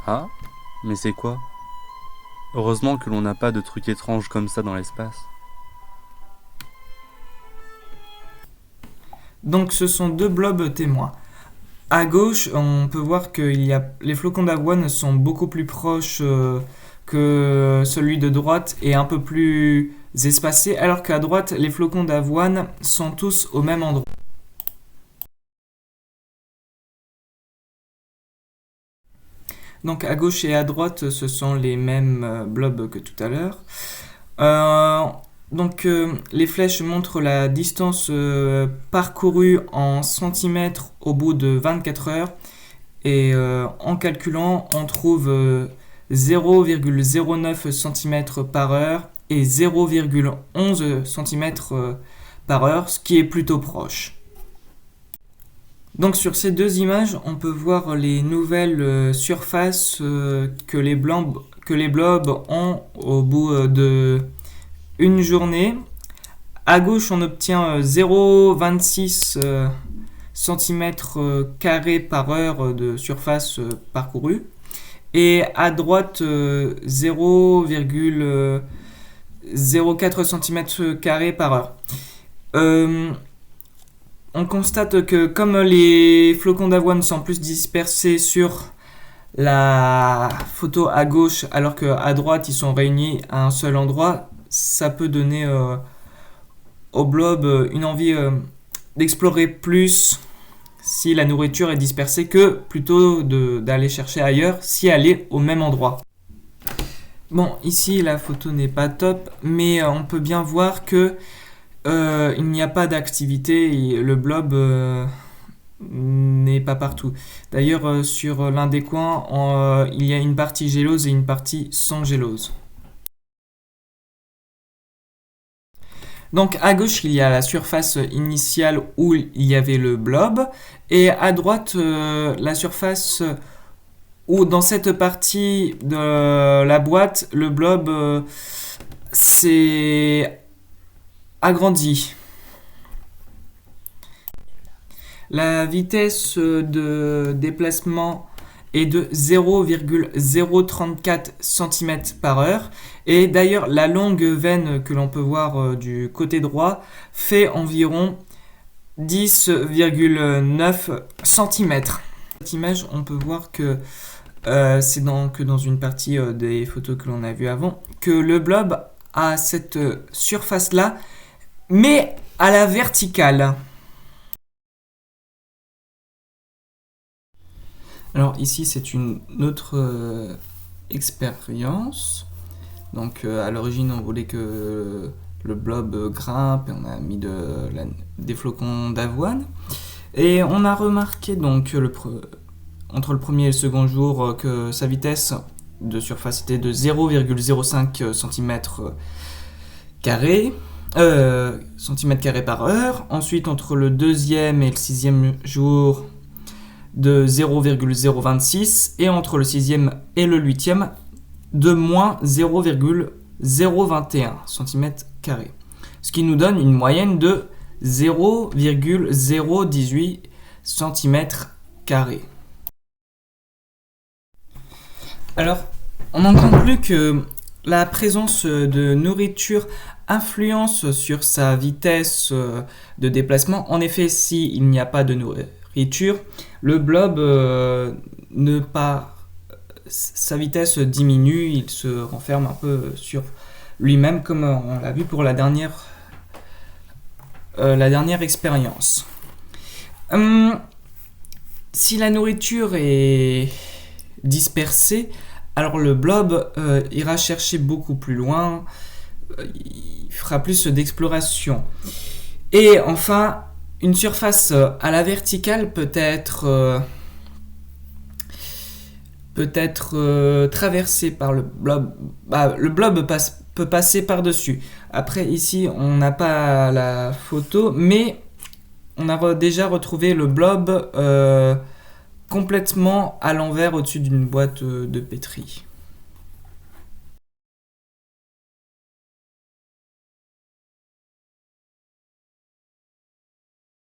Ah, mais c'est quoi? Heureusement que l'on n'a pas de trucs étranges comme ça dans l'espace. Donc ce sont deux blobs témoins. À gauche, on peut voir que les flocons d'avoine sont beaucoup plus proches que celui de droite et un peu plus espacés, alors qu'à droite, les flocons d'avoine sont tous au même endroit. Donc à gauche et à droite, ce sont les mêmes blobs que tout à l'heure. Euh, les flèches montrent la distance parcourue en centimètres au bout de 24 heures. Et en calculant, on trouve 0,09 cm par heure et 0,11 cm par heure, ce qui est plutôt proche. Donc sur ces deux images, on peut voir les nouvelles surfaces que les blobs ont au bout de une journée. À gauche, on obtient 0,26 cm² par heure de surface parcourue. Et à droite, 0,04 cm² par heure. On constate que comme les flocons d'avoine sont plus dispersés sur la photo à gauche alors qu'à droite ils sont réunis à un seul endroit, ça peut donner au blob une envie d'explorer plus si la nourriture est dispersée que plutôt d'aller chercher ailleurs si elle est au même endroit. Bon, ici la photo n'est pas top, mais on peut bien voir que il n'y a pas d'activité et le blob n'est pas partout. D'ailleurs, sur l'un des coins, il y a une partie gélose et une partie sans gélose. Donc à gauche, il y a la surface initiale où il y avait le blob, et à droite, la surface où dans cette partie de la boîte, le blob s'est agrandi. La vitesse de déplacement est de 0,034 cm par heure. Et d'ailleurs, la longue veine que l'on peut voir du côté droit fait environ 10,9 cm. Cette image, on peut voir que c'est que dans une partie des photos que l'on a vues avant, que le blob a cette surface-là, mais à la verticale. Alors ici, c'est une autre expérience. Donc à l'origine, on voulait que le blob grimpe et on a mis des flocons d'avoine. Et on a remarqué donc entre le premier et le second jour que sa vitesse de surface était de 0,05 cm² par heure. Ensuite, entre le deuxième et le sixième jour, de 0,026, et entre le sixième et le huitième, de moins 0,021 cm². Ce qui nous donne une moyenne de 0,018 cm². Alors, on en conclut que la présence de nourriture influence sur sa vitesse de déplacement. En effet, s'il n'y a pas de nourriture, le blob sa vitesse diminue, il se renferme un peu sur lui-même, comme on l'a vu pour la dernière expérience. Si la nourriture est dispersée, alors le blob ira chercher beaucoup plus loin, il fera plus d'exploration. Et enfin, une surface à la verticale peut être traversée par le blob. Le blob peut passer par-dessus. Après, ici, on n'a pas la photo, mais on a déjà retrouvé le blob complètement à l'envers au-dessus d'une boîte de pétri.